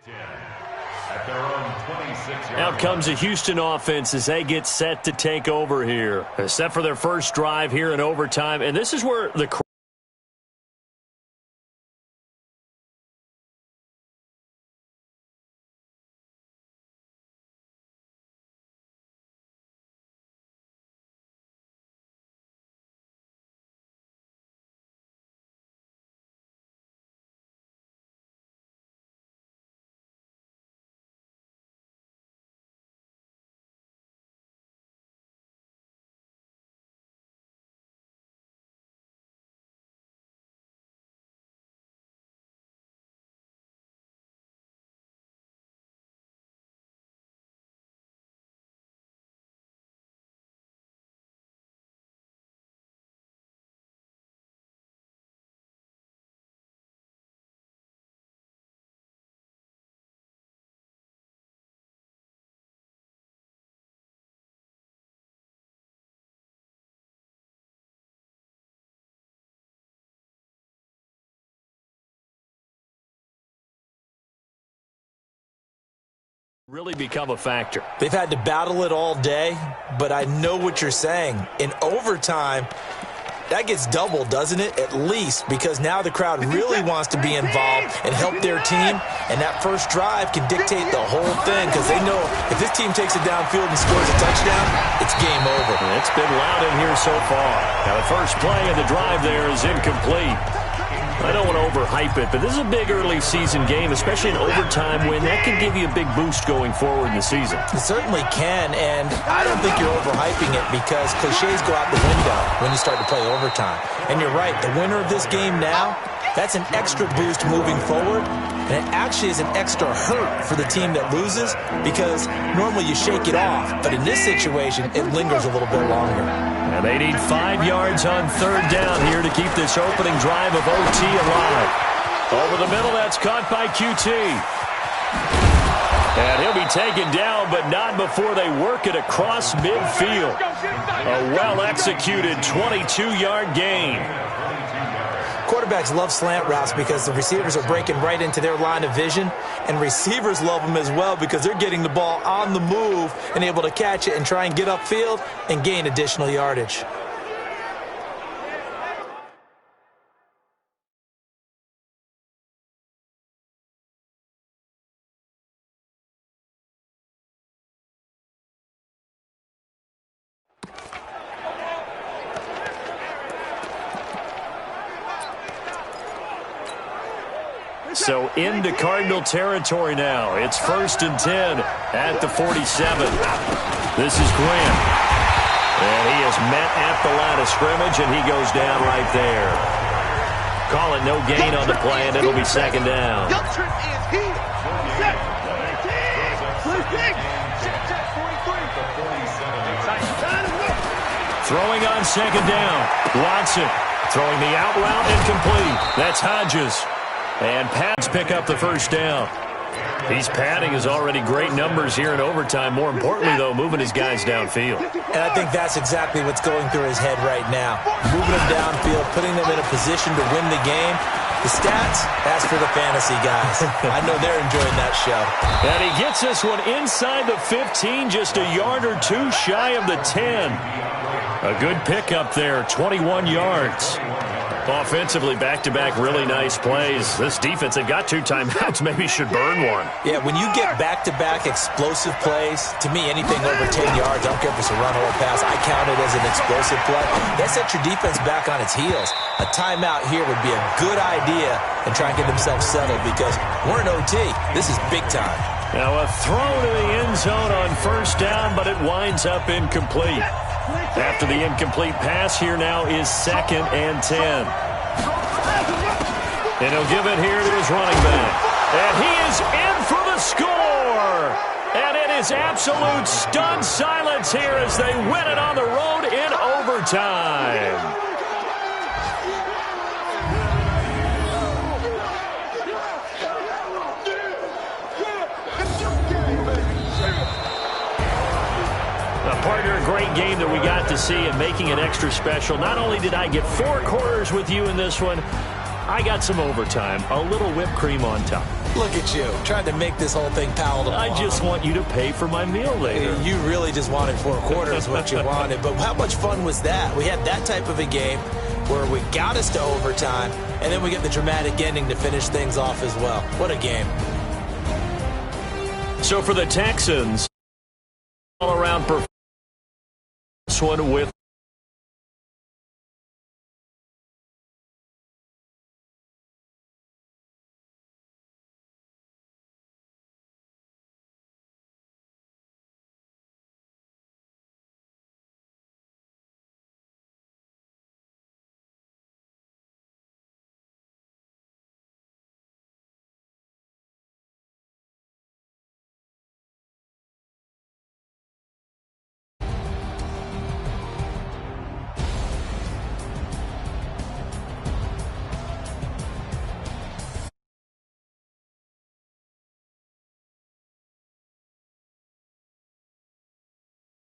At their own 26-yard Out comes the Houston offense as they get set to take over here. They're set for their first drive here in overtime, and this is where the really become a factor. They've had to battle it all day, but I know what you're saying. In overtime, that gets doubled, doesn't it? At least, because now the crowd really wants to be involved and help their team, and that first drive can dictate the whole thing because they know if this team takes it downfield and scores a touchdown, it's game over. It's been loud in here so far. Now the first play of the drive there is incomplete. I don't want to overhype it, but this is a big early season game, especially in overtime win. That can give you a big boost going forward in the season. It certainly can, and I don't think you're overhyping it because cliches go out the window when you start to play overtime. And you're right, the winner of this game now, that's an extra boost moving forward, and it actually is an extra hurt for the team that loses because normally you shake it off, but in this situation, it lingers a little bit longer. And they need 5 yards on third down here to keep this opening drive of OT alive. Over the middle, that's caught by QT. And he'll be taken down, but not before they work it across midfield. A well-executed 22-yard gain. Quarterbacks love slant routes because the receivers are breaking right into their line of vision, and receivers love them as well because they're getting the ball on the move and able to catch it and try and get upfield and gain additional yardage. So into Cardinal territory now. It's 1st and 10 at the 47. This is Grant. And he is met at the line of scrimmage, and he goes down right there. Call it no gain on the play, and it'll be 2nd down. Throwing on 2nd down. Watson throwing the out route incomplete. That's Hodges. And Pats pick up the first down. He's padding his already great numbers here in overtime. More importantly, though, moving his guys downfield. And I think that's exactly what's going through his head right now. Moving them downfield, putting them in a position to win the game. The stats, that's for the fantasy guys. I know they're enjoying that show. And he gets this one inside the 15, just a yard or two shy of the 10. A good pickup there, 21 yards. Offensively, back-to-back really nice plays. This defense, they've got 2 timeouts, maybe should burn one. Yeah, when you get back-to-back explosive plays, to me, anything over 10 yards, I don't care if it's a run or a pass, I count it as an explosive play. That sets your defense back on its heels. A timeout here would be a good idea and try and get themselves settled because we're in OT. This is big time. Now a throw to the end zone on 1st down, but it winds up incomplete. After the incomplete pass, here now is 2nd and 10. And he'll give it here to his running back. And he is in for the score. And it is absolute stunned silence here as they win it on the road in overtime. Partner, a great game that we got to see and making it extra special. Not only did I get 4 quarters with you in this one, I got some overtime, a little whipped cream on top. Look at you, trying to make this whole thing palatable. I just want you to pay for my meal later. You really just wanted 4 quarters what you wanted. But how much fun was that? We had that type of a game where we got us to overtime, and then we get the dramatic ending to finish things off as well. What a game. So for the Texans, all-around performance, this one with